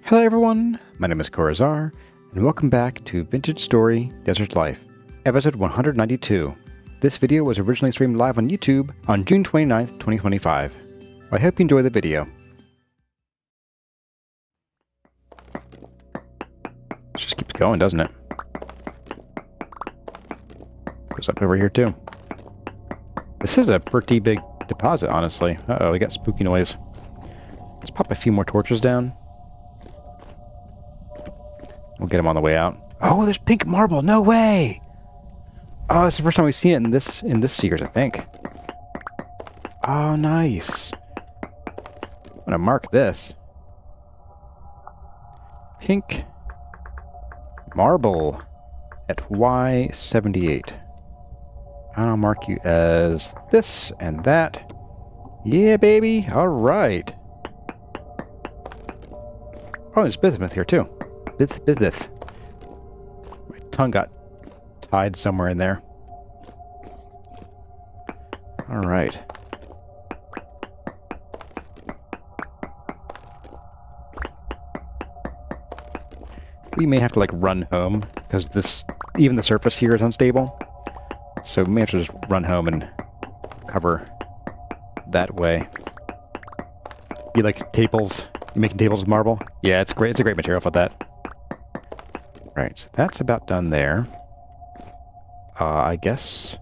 Hello everyone, my name is Corazar, and welcome back to Vintage Story Desert Life, episode 192. This video was originally streamed live on YouTube on June 29th, 2025. I hope you enjoy the video. It just keeps going, doesn't it? Goes up over here too. This is a pretty big deposit, honestly. Uh-oh, we got spooky noise. Let's pop a few more torches down. We'll get them on the way out. Oh, there's pink marble. No way! Oh, it's the first time we've seen it in this series, I think. Oh, nice. I'm gonna mark this. Pink marble at Y78. I'll mark you as this and that. Yeah, baby. All right. Oh, there's bismuth here too. Bismuth. My tongue got tied somewhere in there. All right. We may have to like run home because even the surface here is unstable. So we may have to just run home and cover that way. You like tables? You making tables with marble? Yeah, it's great. It's a great material for that. Right, so that's about done there. I guess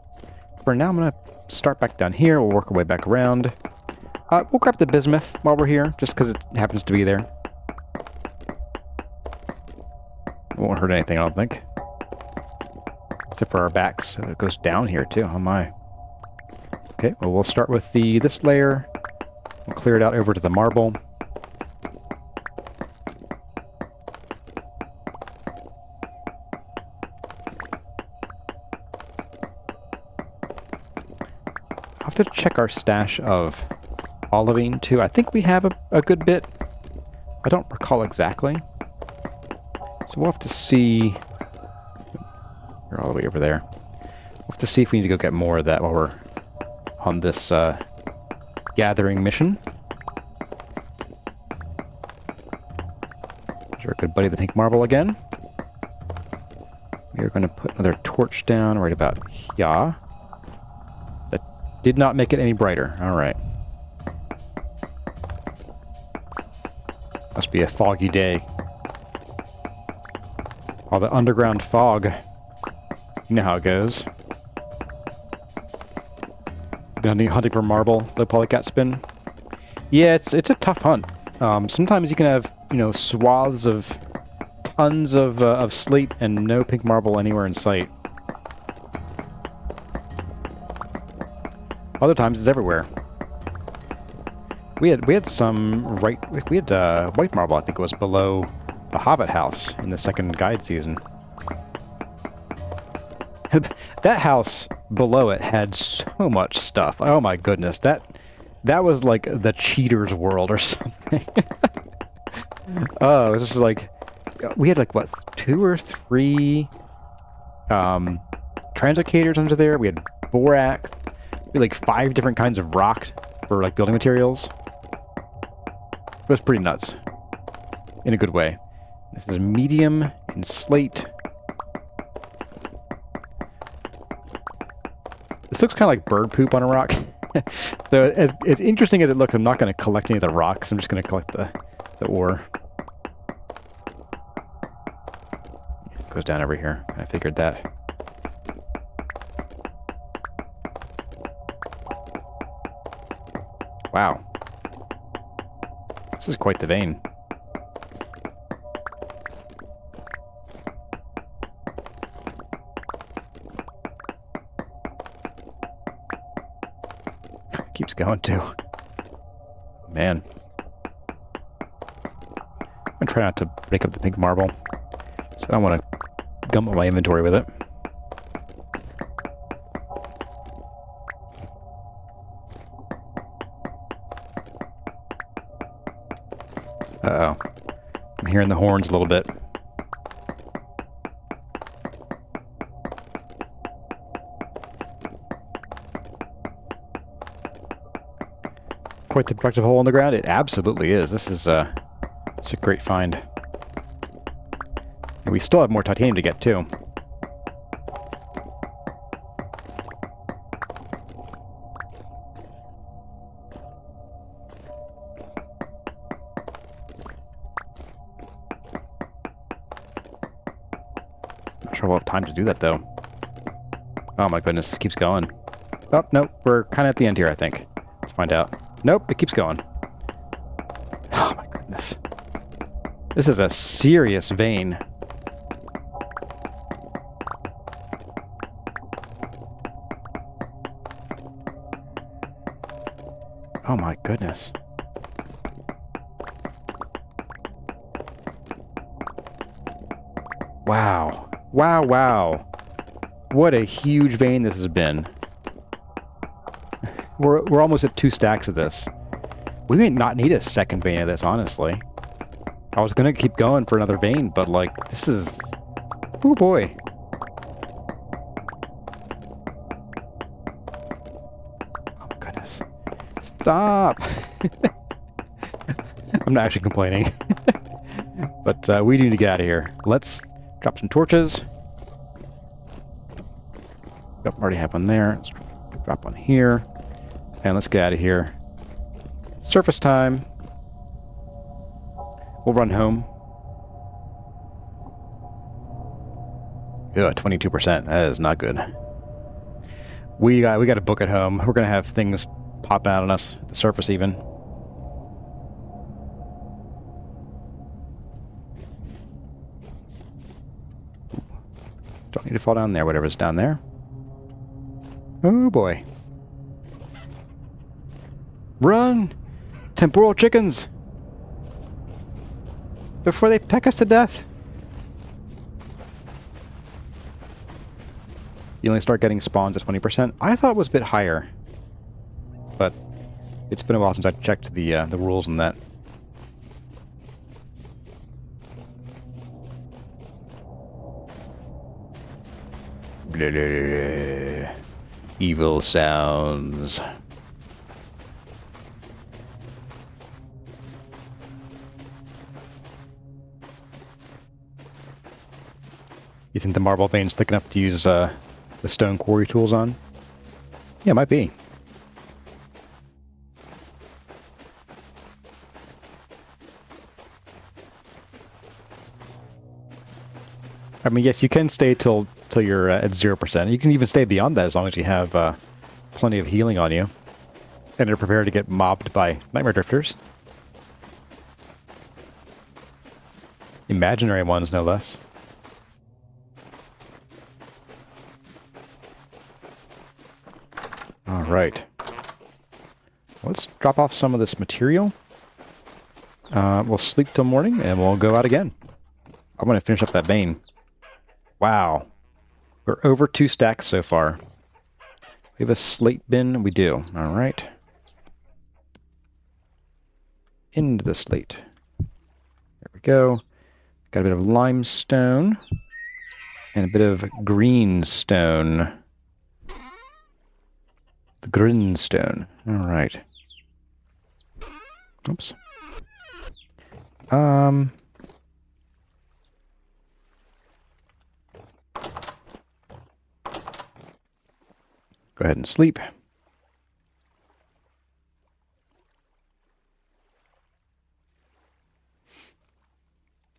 for now I'm going to start back down here. We'll work our way back around. We'll grab the bismuth while we're here, just because it happens to be there. It won't hurt anything, I don't think. Except for our backs. So it goes down here too. Oh my. Okay, well we'll start with this layer. We'll clear it out over to the marble. I'll have to check our stash of olivine too. I think we have a good bit. I don't recall exactly. So we'll have to see. We're all the way over there. We'll have to see if we need to go get more of that while we're on this gathering mission. There's our good buddy, the pink marble again. We are going to put another torch down right about here. That did not make it any brighter. All right. Must be a foggy day. All the underground fog. You know how it goes. Been hunting for marble, low polycat spin. Yeah, it's a tough hunt. Sometimes you can have, swaths of tons of slate and no pink marble anywhere in sight. Other times it's everywhere. We had some white marble, I think it was below the Hobbit house in the second guide season. That house below it had so much stuff. Oh my goodness, that was like the cheater's world or something. Oh, it was just like we had like what 2 or 3 translocators under there. We had borax. We had like 5 different kinds of rock for like building materials. It was pretty nuts in a good way. This is medium in slate. This looks kind of like bird poop on a rock. So as interesting as it looks, I'm not going to collect any of the rocks. I'm just going to collect the ore. It goes down over here. I figured that. Wow. This is quite the vein. Keeps going too. Man. I'm gonna try not to break up the pink marble. So I don't want to gum up my inventory with it. Uh-oh. I'm hearing the horns a little bit. quite the productive hole in the ground? It absolutely is. This is it's a great find. And we still have more titanium to get, too. Not sure we'll have time to do that, though. Oh my goodness, this keeps going. Oh, nope, we're kind of at the end here, I think. Let's find out. Nope, it keeps going. Oh my goodness. This is a serious vein. Oh my goodness. Wow. Wow, wow. What a huge vein this has been. We're almost at 2 stacks of this. We may not need a second vein of this, honestly. I was gonna keep going for another vein, but like, this is... Oh boy. Oh my goodness. Stop! I'm not actually complaining. But we need to get out of here. Let's drop some torches. Yep, already have one there. Let's drop one here. And let's get out of here. Surface time. We'll run home. Yeah, 22%. That is not good. We got to book at home. We're gonna have things pop out on us at the surface even. Don't need to fall down there. Whatever's down there. Oh boy. Run! Temporal chickens! Before they peck us to death! You only start getting spawns at 20%. I thought it was a bit higher. But it's been a while since I checked the rules on that. Blah, blah, blah. Evil sounds. You think the marble vein's thick enough to use the stone quarry tools on? Yeah, it might be. I mean, yes, you can stay till you're at 0%. You can even stay beyond that as long as you have plenty of healing on you. And you're prepared to get mobbed by nightmare drifters. Imaginary ones, no less. Alright. Let's drop off some of this material. We'll sleep till morning and we'll go out again. I'm going to finish up that vein. Wow. We're over 2 stacks so far. We have a slate bin. We do. Alright. Into the slate. There we go. Got a bit of limestone. And a bit of greenstone. The greenstone. Alright. Oops. Go ahead and sleep.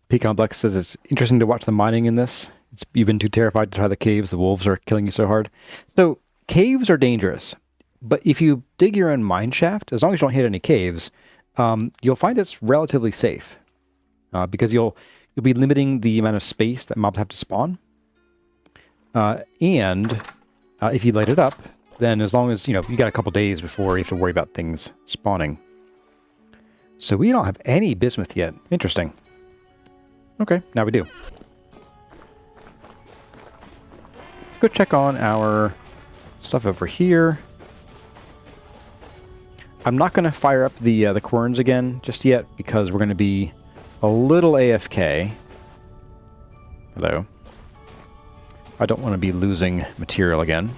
Pecan says it's interesting to watch the mining in this. You've been too terrified to try the caves. The wolves are killing you so hard. So, caves are dangerous. But if you dig your own mine shaft, as long as you don't hit any caves, you'll find it's relatively safe. Because you'll be limiting the amount of space that mobs have to spawn. And if you light it up, then as long as, you got a couple days before you have to worry about things spawning. So we don't have any bismuth yet. Interesting. Okay, now we do. Let's go check on our stuff over here. I'm not going to fire up the querns again just yet because we're going to be a little AFK. Hello. I don't want to be losing material again.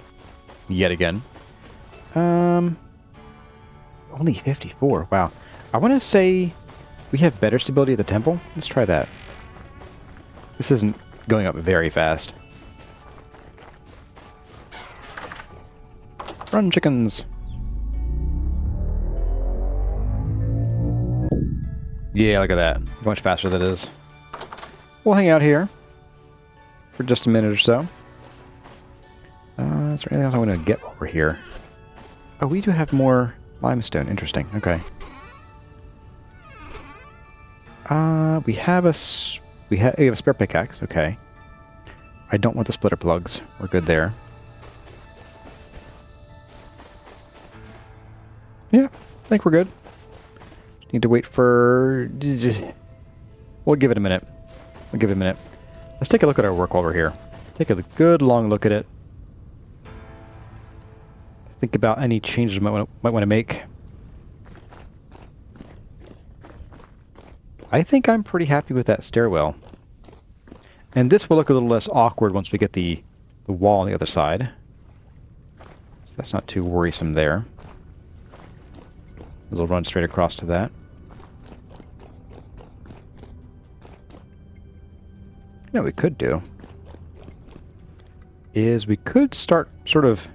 Yet again. Only 54. Wow. I want to say we have better stability at the temple. Let's try that. This isn't going up very fast. Run, chickens! Yeah, look at that. How much faster that is. We'll hang out here for just a minute or so. Is there anything else I want to get while we're here? Oh, we do have more limestone. Interesting. Okay. We have a spare pickaxe. Okay. I don't want the splitter plugs. We're good there. Yeah, I think we're good. Just need to wait for... We'll give it a minute. We'll give it a minute. Let's take a look at our work while we're here. Take a good long look at it. Think about any changes we might want to make. I think I'm pretty happy with that stairwell. And this will look a little less awkward once we get the wall on the other side. So that's not too worrisome there. We'll run straight across to that. You know what we could do is we could start sort of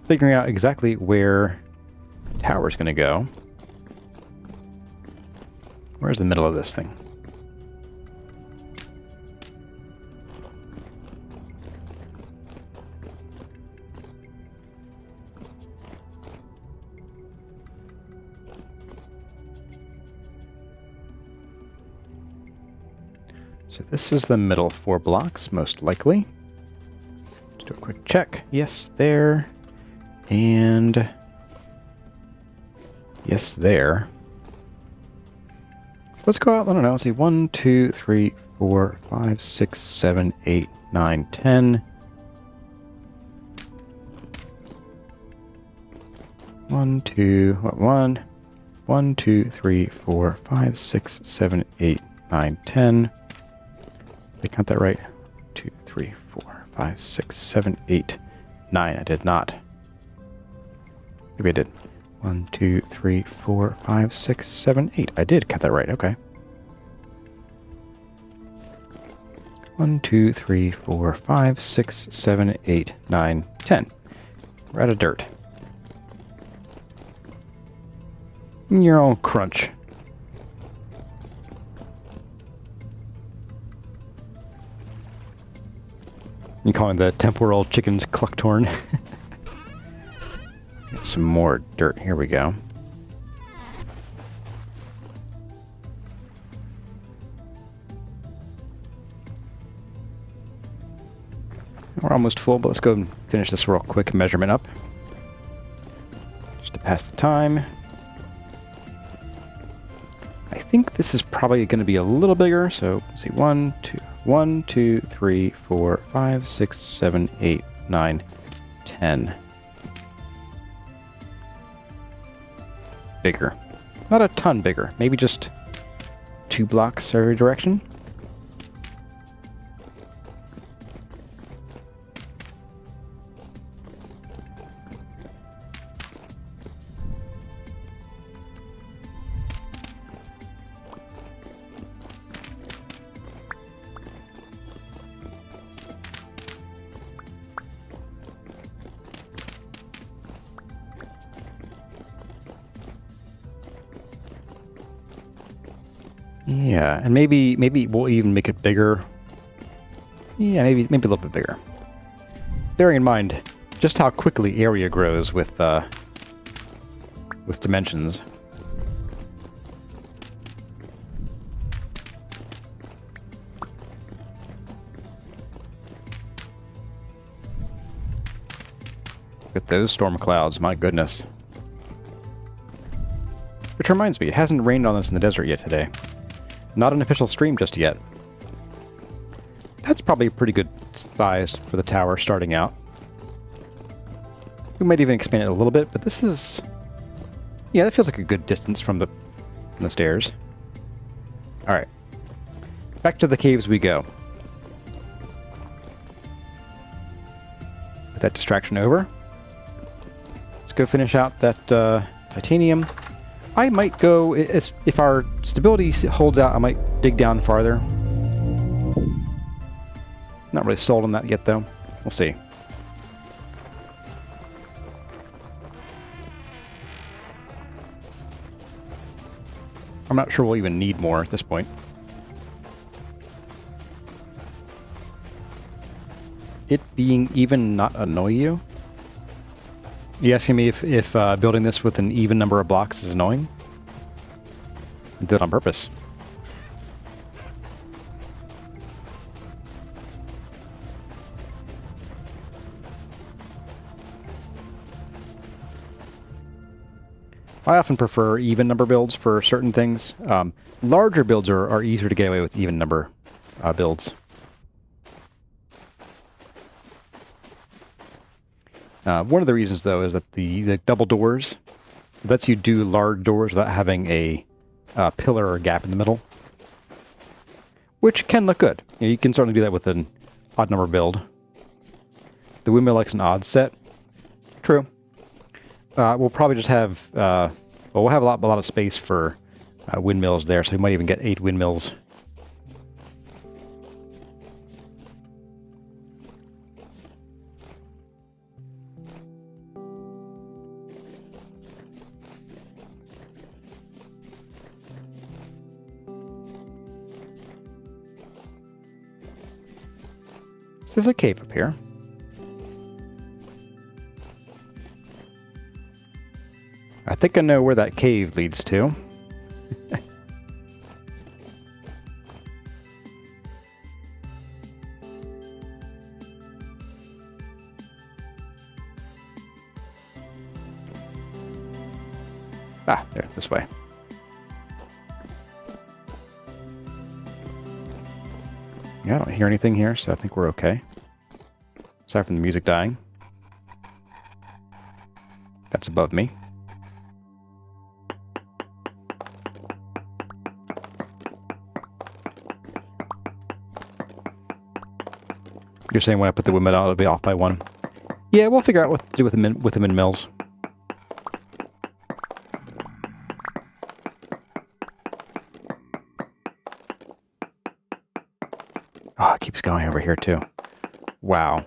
figuring out exactly where the tower's going to go. Where's the middle of this thing? So this is the middle 4 blocks, most likely. Let's do a quick check. Yes, there. And... yes, there. So let's go out, I don't know, let's see. 1, 2, 3, 4, 5, 6, 7, 8, 9, 10. 1, 2, 1, 1, 2, 3, 4, 5, 6, 7, 8, 9, 10. Did I count that right? 2, 3, 4, 5, 6, 7, 8, 9. I did not. Maybe I did. 1, 2, 3, 4, 5, 6, 7, 8. I did count that right. Okay. 1, 2, 3, 4, 5, 6, 7, 8, 9, 10. We're out of dirt. Your own crunch. You calling the temporal chickens clucktorn? Some more dirt. Here we go. We're almost full, but let's go and finish this real quick measurement up. Just to pass the time. I think this is probably going to be a little bigger, so let's see. 1, 2, 3, 4, 5, 6, 7, 8, 9, 10. Bigger. Not a ton bigger. Maybe just 2 blocks every direction. Yeah, and maybe we'll even make it bigger. Yeah, maybe a little bit bigger. Bearing in mind just how quickly area grows with dimensions. Look at those storm clouds, my goodness. Which reminds me, it hasn't rained on us in the desert yet today. Not an official stream just yet. That's probably a pretty good size for the tower starting out. We might even expand it a little bit, but this is... yeah, that feels like a good distance from the stairs. Alright. Back to the caves we go. With that distraction over, let's go finish out that titanium. I might go, if our stability holds out, I might dig down farther Not really sold on that yet, though. We'll see. I'm not sure we'll even need more at this point. It being even not annoy you? Are you asking me if building this with an even number of blocks is annoying? I did it on purpose. I often prefer even number builds for certain things. Larger builds are easier to get away with even number builds. One of the reasons, though, is that the double doors lets you do large doors without having a pillar or gap in the middle, which can look good. You can certainly do that with an odd number build. The windmill likes an odd set. True. We'll probably just have, we'll have a lot of space for windmills there, so we might even get 8 windmills. So there's a cave up here. I think I know where that cave leads to. Ah, there, this way. Yeah, I don't hear anything here, so I think we're okay. Aside from the music dying. That's above me. You're saying when I put the windmill out, it'll be off by 1. Yeah, we'll figure out what to do with the windmills. Oh, it keeps going over here too. Wow.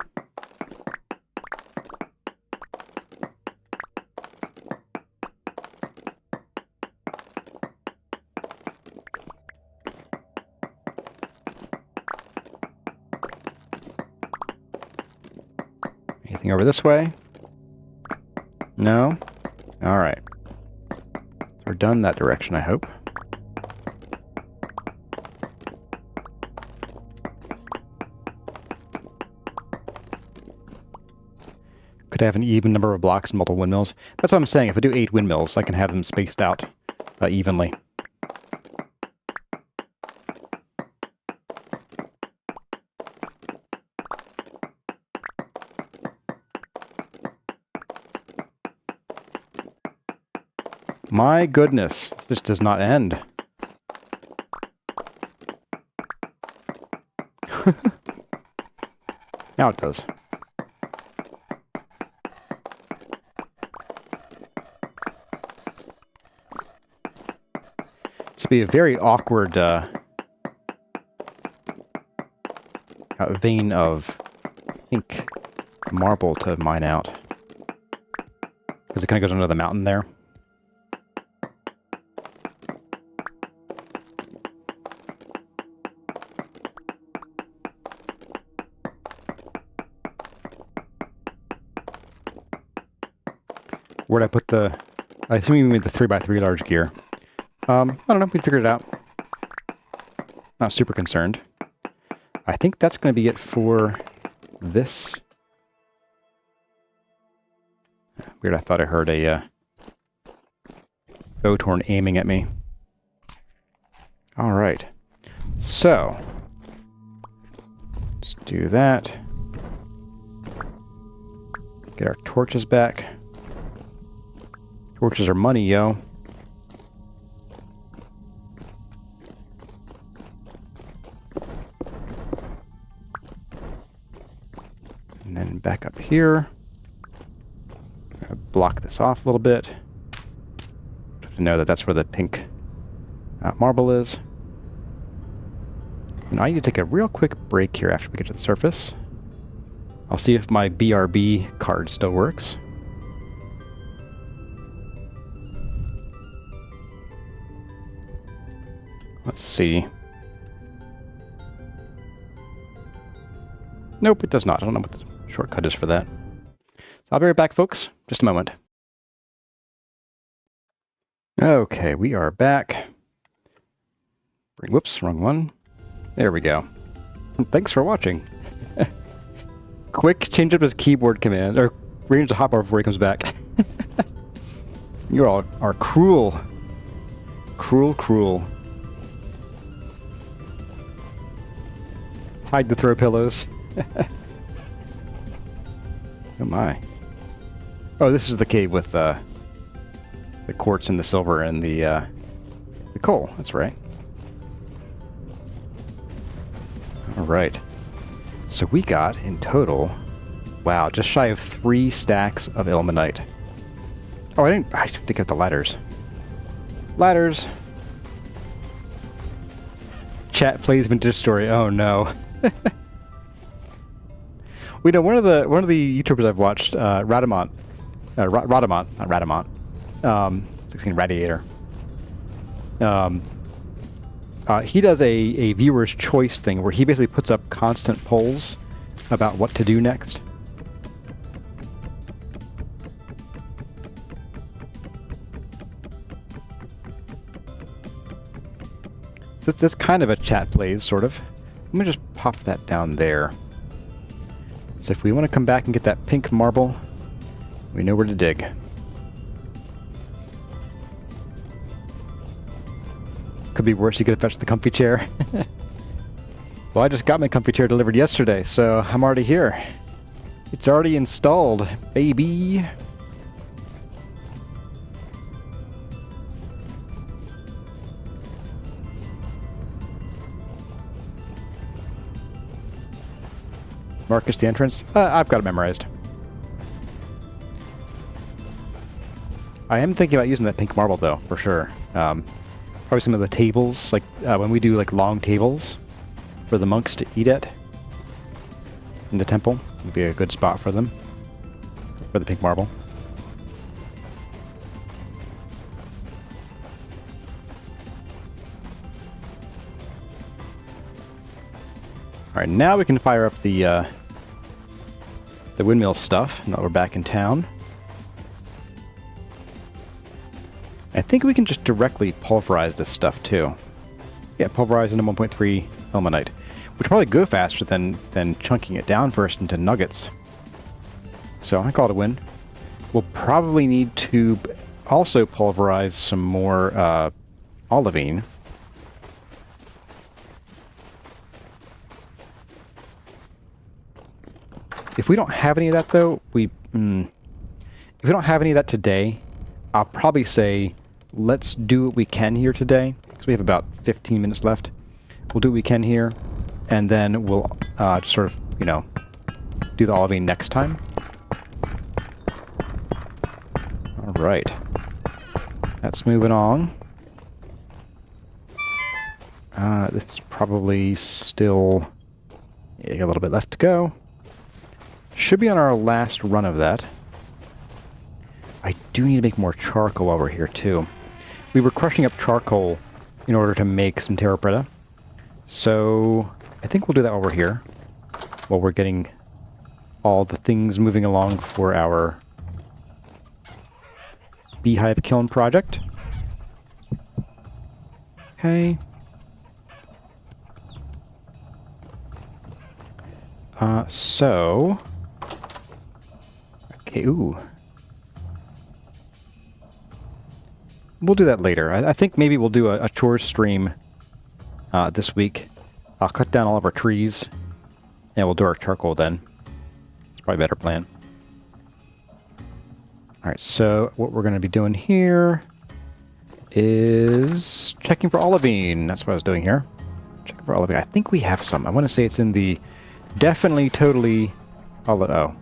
Anything over this way? No? Alright. We're done that direction, I hope. Could have an even number of blocks and multiple windmills. That's what I'm saying. If I do 8 windmills, I can have them spaced out evenly. My goodness, this does not end. Now it does. This would be a very awkward vein of pink marble to mine out. Because it kind of goes under the mountain there. Where'd I put the... I assume you mean the 3x3 large gear. I don't know, we figured it out. Not super concerned. I think that's going to be it for this. Weird, I thought I heard a Goathorn aiming at me. Alright. So, let's do that. Get our torches back. Torches are money, yo. And then back up here. Block this off a little bit. To know that that's where the pink marble is. Now I need to take a real quick break here after we get to the surface. I'll see if my BRB card still works. Let's see. Nope, it does not. I don't know what the shortcut is for that. So I'll be right back, folks. Just a moment. Okay, we are back. Whoops, wrong one. There we go. Thanks for watching. Quick, change up his keyboard command, or range the hotbar before he comes back. You all are cruel. Cruel, cruel. Hide the throw pillows. Oh my. Oh, this is the cave with the quartz and the silver and the coal. That's right. All right. So we got in total, wow, just shy of 3 stacks of ilmenite. Oh, I didn't get the ladders. Ladders. Chat plays vintage story. Oh no. We know one of the YouTubers I've watched, Radamont, not Radamont, 16 Radiator. He does a viewer's choice thing where he basically puts up constant polls about what to do next. So it's kind of a chat plays, sort of. Let me just pop that down there. So if we want to come back and get that pink marble, we know where to dig. Could be worse, you could have fetched the comfy chair. Well, I just got my comfy chair delivered yesterday, so I'm already here. It's already installed, baby. Marcus the entrance? I've got it memorized. I am thinking about using that pink marble, though, for sure. Probably some of the tables, like when we do like long tables for the monks to eat at in the temple, would be a good spot for them, for the pink marble. All right, now we can fire up the windmill stuff. Now we're back in town. I think we can just directly pulverize this stuff too. Yeah, pulverize into 1.3 ilmenite, which probably go faster than chunking it down first into nuggets. So I call it a win. We'll probably need to also pulverize some more olivine. If we don't have any of that, though, if we don't have any of that today, I'll probably say let's do what we can here today, because we have about 15 minutes left. We'll do what we can here, and then we'll just sort of, you know, do the olivine next time. All right. That's moving on. This is probably still... Yeah, got a little bit left to go. Should be on our last run of that. I do need to make more charcoal over here, too. We were crushing up charcoal in order to make some terra preta. So I think we'll do that over here while we're getting all the things moving along for our beehive kiln project. Okay. Okay, ooh. We'll do that later. I think maybe we'll do a chores stream this week. I'll cut down all of our trees, and we'll do our charcoal then. It's probably a better plan. Alright, so what we're going to be doing here is checking for olivine. That's what I was doing here. Checking for olivine. I think we have some. I want to say it's in the definitely, totally... Oh.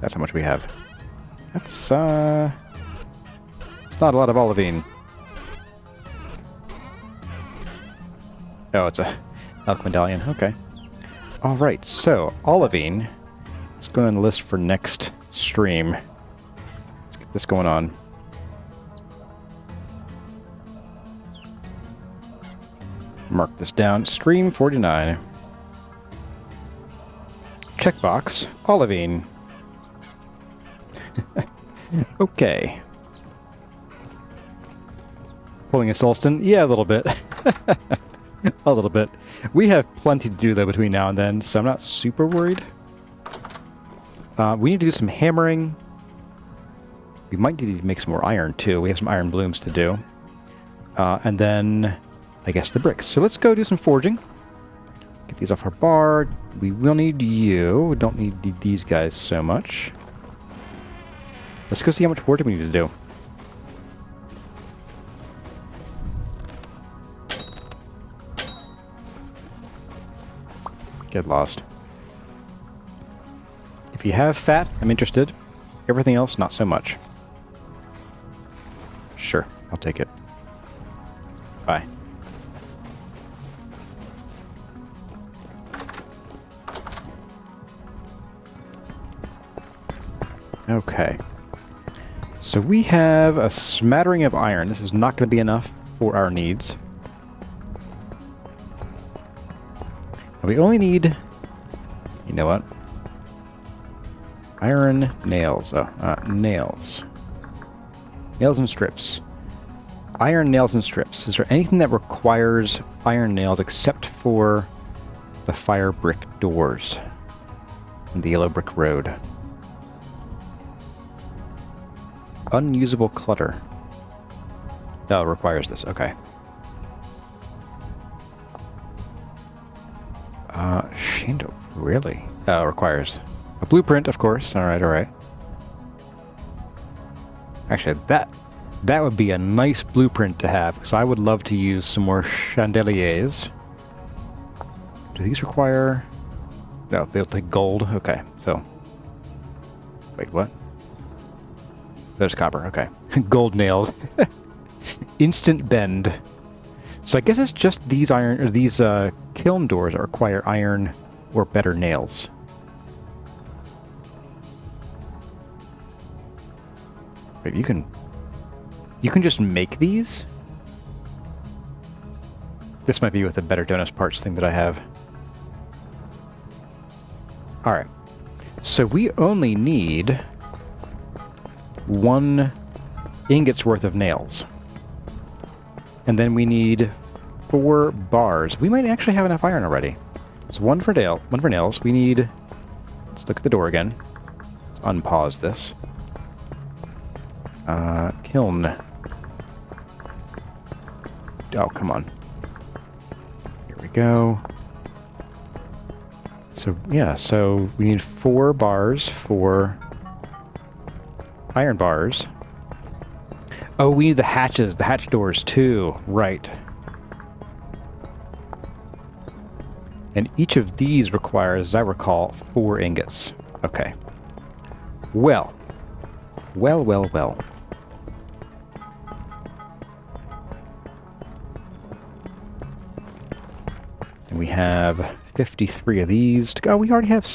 That's how much we have. That's, not a lot of olivine. Oh, it's a elk medallion. Okay. All right. So olivine. Let's go on the list for next stream. Let's get this going on. Mark this down. Stream 49. Checkbox. Olivine. Okay. Pulling a Solston? Yeah, a little bit. A little bit. We have plenty to do, though, between now and then, so I'm not super worried. We need to do some hammering. We might need to make some more iron, too. We have some iron blooms to do. And then, I guess, the bricks. So let's go do some forging. Get these off our bar. We will need you. We don't need these guys so much. Let's go see how much forging we need to do. Get lost. If you have fat, I'm interested. Everything else, not so much. Sure, I'll take it. Bye. Okay. So we have a smattering of iron. This is not going to be enough for our needs. We only need, you know what? Iron nails. Nails. Nails and strips. Iron nails and strips. Is there anything that requires iron nails except for the fire brick doors and the yellow brick road? Unusable clutter. Oh, requires this. Okay. Shando, really? Oh, requires a blueprint, of course. All right, all right. Actually, that would be a nice blueprint to have. So I would love to use some more chandeliers. Do these require? No, they'll take gold. Okay, so wait, what? There's copper. Okay, gold nails. Instant bend. So I guess it's just these iron or these kiln doors that require iron or better nails. Wait, you can just make these? This might be with the better Jonas parts thing that I have. All right. So we only need 1 ingot's worth of nails. And then we need 4 bars. We might actually have enough iron already. So one for nails. We need... Let's look at the door again. Let's unpause this. Kiln. Oh, come on. Here we go. So, yeah, so we need 4 bars for iron bars. Oh, we need the hatches, the hatch doors too. Right. And each of these requires, as I recall, 4 ingots. Okay. Well. Well. And we have 53 of these to go. We already have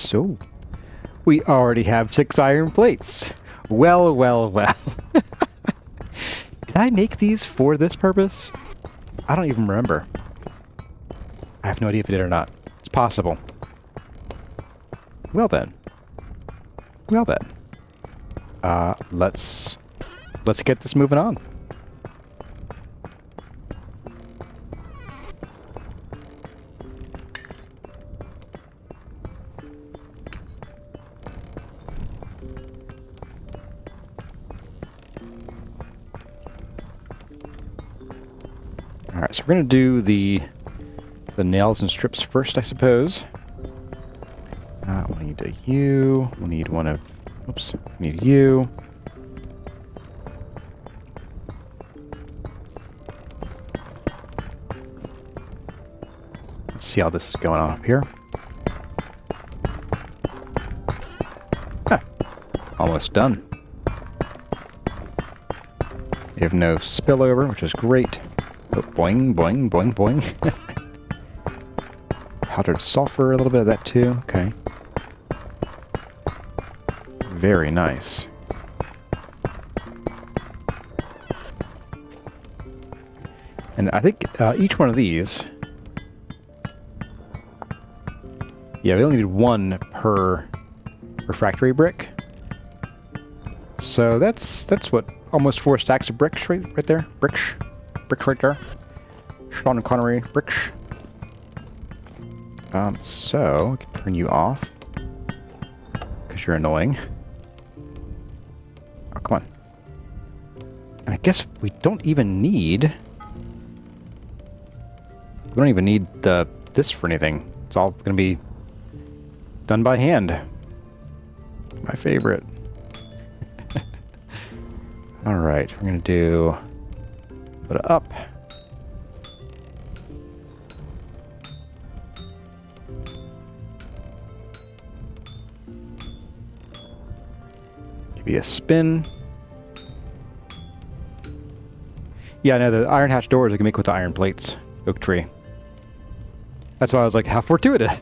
we already have 6 iron plates. Well. Did I make these for this purpose? I don't even remember. I have no idea if I did or not. It's possible. Well then. Let's get this moving on. Alright, so we're going to do the nails and strips first, I suppose. We'll need a U. We'll need one of... Oops. We need a U. Let's see how this is going on up here. Almost done. We have no spillover, which is great. Oh, boing. powdered sulfur, a little bit of that too. Okay. Very nice. And I think each one of these... Yeah, we only need one per refractory brick. So that's what, almost 4 stacks of bricks right there. Bricks right there. Sean Connery bricks. So we can turn you off because you're annoying. Oh, come on. And I guess we don't even need. We don't even need this for anything. It's all going to be done by hand. My favorite. All right, we're going to do a bit of up. Give you a spin. Yeah, no, the iron hatch doors I can make with the iron plates. Oak tree. That's why I was like, how fortuitous.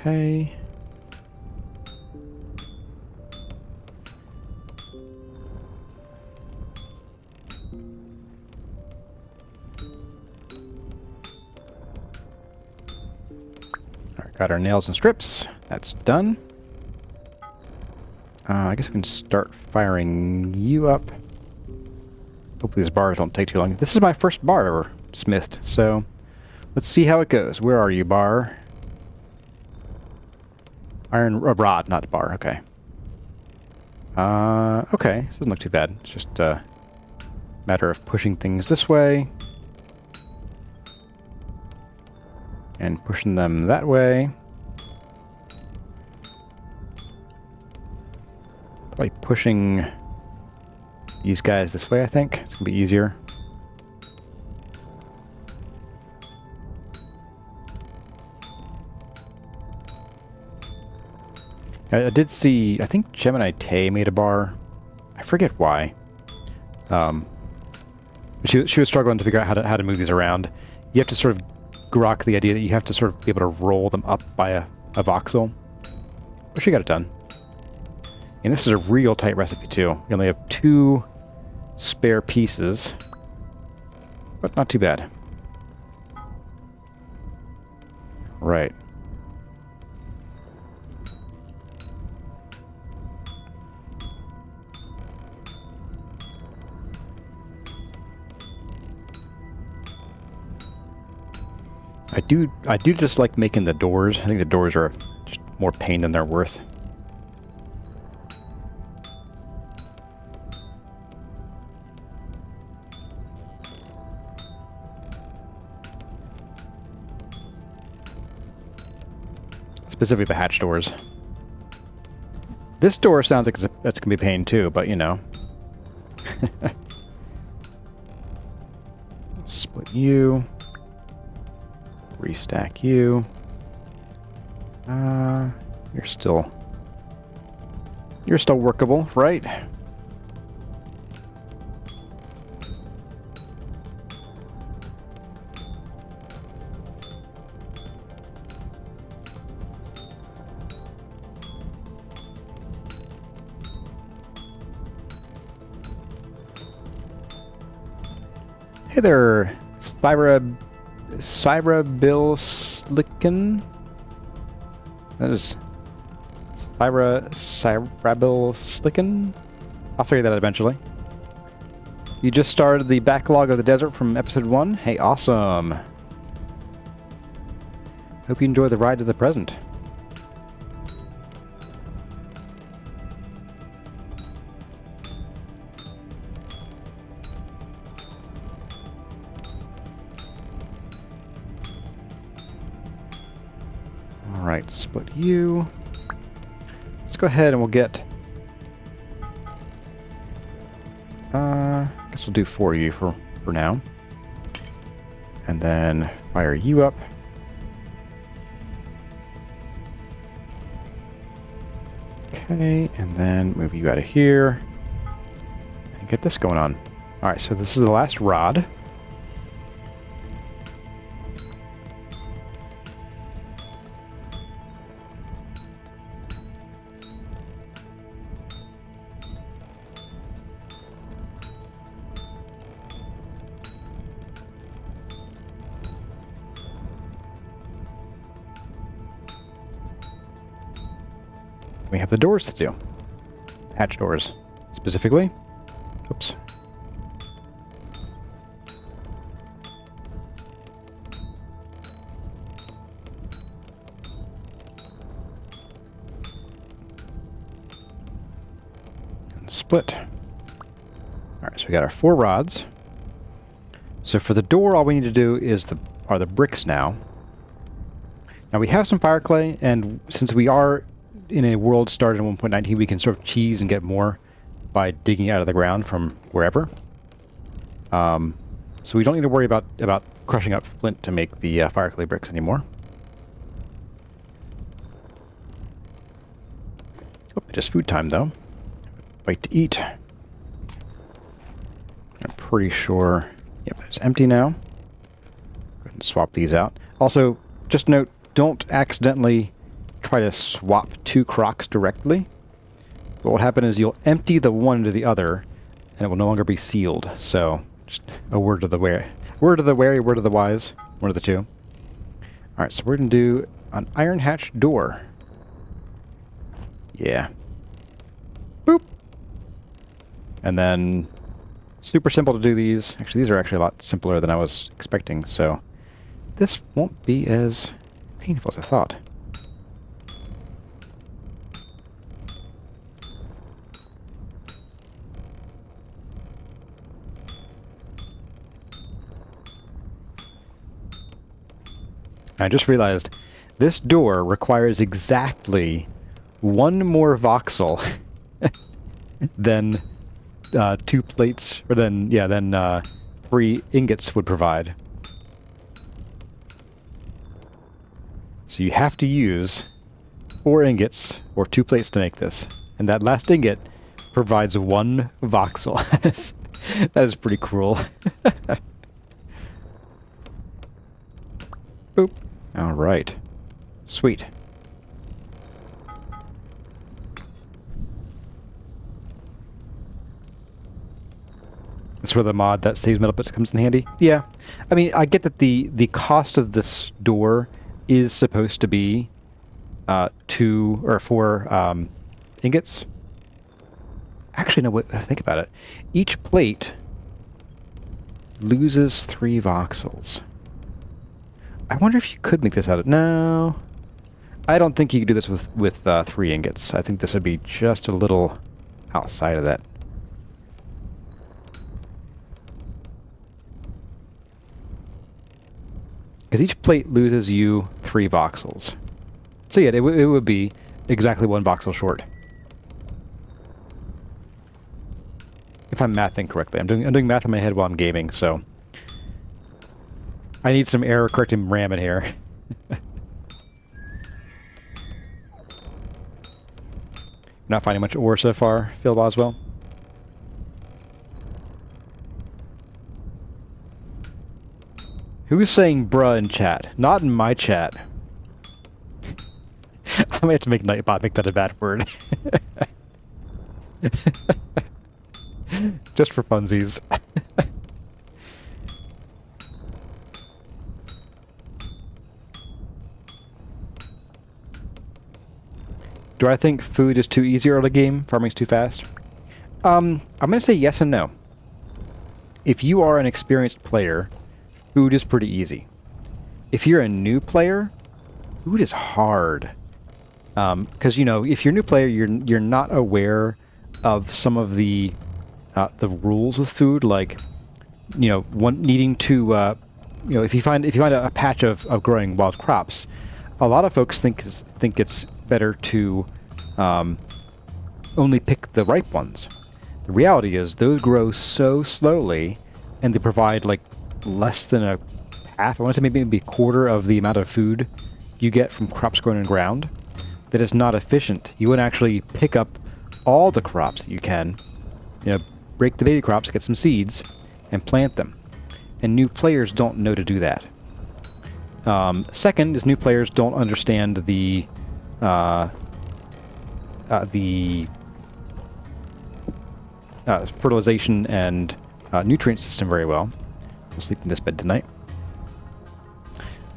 Okay. Alright, got our nails and strips. That's done. I guess we can start firing you up. Hopefully these bars don't take too long. This is my first bar ever smithed, so let's see how it goes. Where are you, bar? Iron rod, not bar. Okay. Okay. This doesn't look too bad. It's just a matter of pushing things this way and pushing them that way. Probably pushing these guys this way, I think. It's gonna be easier. I did see, I think Gemini Tay made a bar. I forget why. She was struggling to figure out how to move these around. You have to sort of grok the idea that you have to sort of be able to roll them up by a voxel. But she got it done. And this is a real tight recipe too. You only have 2 spare pieces, but not too bad. Right. I do just like making the doors. I think the doors are just more pain than they're worth. Specifically the hatch doors. This door sounds like that's gonna be a pain too, but you know. Split you. Restack you. You're still workable, right? Hey there, Cyrabilslicken. That is Cyrabilslicken. I'll figure that out eventually. You just started the backlog of the desert from episode 1. Hey, awesome. Hope you enjoy the ride to the present. Alright, split you. Let's go ahead and we'll get... I guess we'll do 4 of you for now. And then fire you up. Okay, and then move you out of here. And get this going on. Alright, so this is the last rod. We have the doors to do. Hatch doors, specifically. Oops. And split. Alright, so we got our 4 rods. So for the door, all we need to do is are the bricks now. Now we have some fire clay, and since we are in a world started in 1.19, we can sort of cheese and get more by digging out of the ground from wherever. So we don't need to worry about crushing up flint to make the fire clay bricks anymore. Oh, just food time though. Bite to eat. I'm pretty sure. Yep, it's empty now. Go ahead and swap these out. Also, just note, don't accidentally try to swap 2 crocs directly. What will happen is you'll empty the one into the other, and it will no longer be sealed. So, just a word to the wary. Word to the wary, word to the wise. One of the two. Alright, so we're going to do an iron hatch door. Yeah. Boop! And then, super simple to do these. Actually, these are actually a lot simpler than I was expecting, so this won't be as painful as I thought. I just realized this door requires exactly 1 more voxel than 2 plates, or than 3 ingots would provide. So you have to use 4 ingots or 2 plates to make this, and that last ingot provides 1 voxel. That is pretty cruel. Boop. All right. Sweet. That's where the mod that saves metal bits comes in handy. Yeah. I mean, I get that the cost of this door is supposed to be 2 or 4 ingots. Actually, no, wait, think about it. Each plate loses 3 voxels. I wonder if you could make this out of... No. I don't think you could do this with 3 ingots. I think this would be just a little outside of that. Because each plate loses you 3 voxels. So yeah, it would be exactly 1 voxel short. If I'm mathing correctly. I'm doing math in my head while I'm gaming, so... I need some error correcting RAM in here. Not finding much ore so far, Phil Boswell. Who's saying bruh in chat? Not in my chat. I might have to make Nightbot make that a bad word. Just for funsies. Do I think food is too easy early game? Farming's too fast? I'm going to say yes and no. If you are an experienced player, food is pretty easy. If you're a new player, food is hard. Because, you know, if you're a new player, you're not aware of some of the rules with food, like, you know, needing to, you know, if you find a patch of growing wild crops, a lot of folks think it's better to only pick the ripe ones. The reality is those grow so slowly, and they provide like less than a half, I want to say maybe a quarter of the amount of food you get from crops grown in ground. that is not efficient. You want to actually pick up all the crops that you can. You know, break the baby crops, get some seeds, and plant them. And new players don't know to do that. Second is new players don't understand the fertilization and nutrient system very well. I'll sleep in this bed tonight.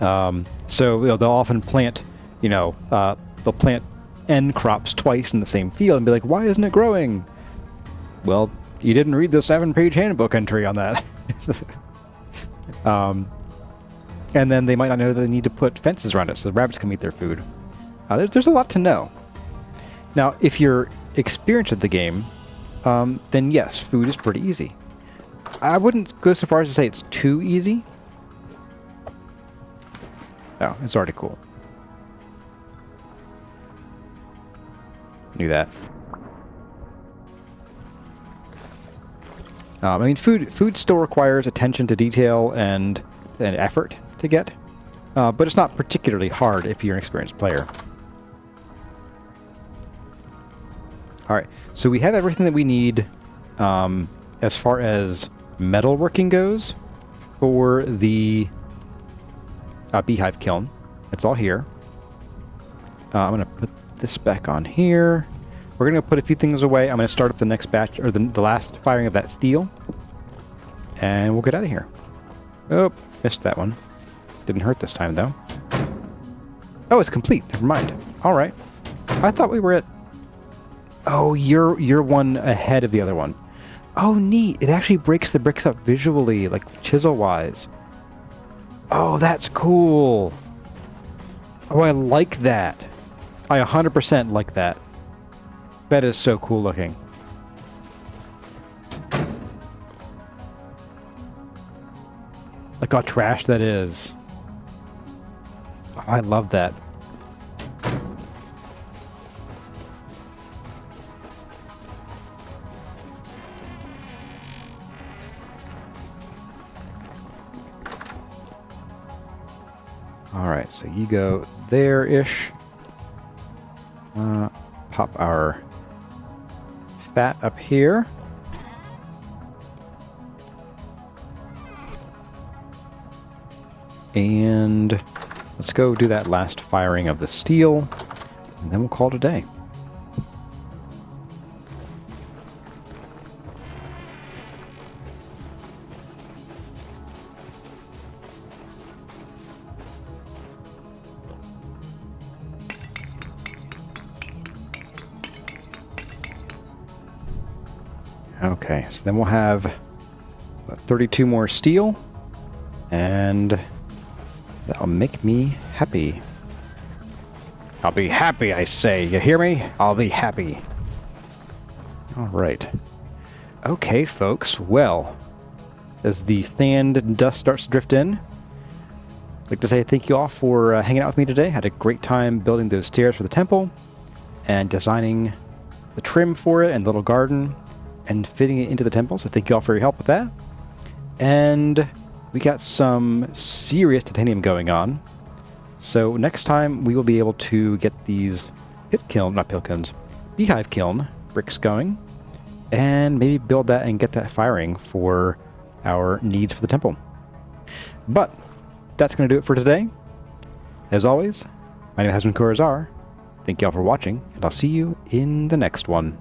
So you know, they'll often plant, you know, they'll plant N crops twice in the same field and be like, why isn't it growing? Well, you didn't read the 7-page handbook entry on that. And then they might not know that they need to put fences around it so the rabbits can eat their food. There's a lot to know. Now, if you're experienced at the game, then yes, food is pretty easy. I wouldn't go so far as to say it's too easy. Oh, it's already cool. Knew that. I mean, food still requires attention to detail and effort to get, but it's not particularly hard if you're an experienced player. Alright, so we have everything that we need as far as metalworking goes for the beehive kiln. It's all here. I'm going to put this back on here. We're going to put a few things away. I'm going to start up the next batch, or the last firing of that steel. And we'll get out of here. Oh, missed that one. Didn't hurt this time, though. Oh, it's complete. Never mind. All right. I thought we were at... Oh, you're one ahead of the other one. Oh, neat. It actually breaks the bricks up visually, like chisel-wise. Oh, that's cool. Oh, I like that. I 100% like that. That is so cool looking. Look how trash that is. Oh, I love that. Alright, so you go there-ish. Pop our fat up here. And let's go do that last firing of the steel, and then we'll call it a day. Okay, so then we'll have 32 more steel, and that'll make me happy. I'll be happy, I say. You hear me? I'll be happy. All right. Okay, folks. Well, as the sand and dust starts to drift in, I'd like to say thank you all for hanging out with me today. Had a great time building those stairs for the temple and designing the trim for it and the little garden and fitting it into the temple. So thank you all for your help with that. And we got some serious titanium going on. So next time we will be able to get these beehive kiln bricks going, and maybe build that and get that firing for our needs for the temple. But that's going to do it for today. As always, my name has been Corazar. Thank you all for watching, and I'll see you in the next one.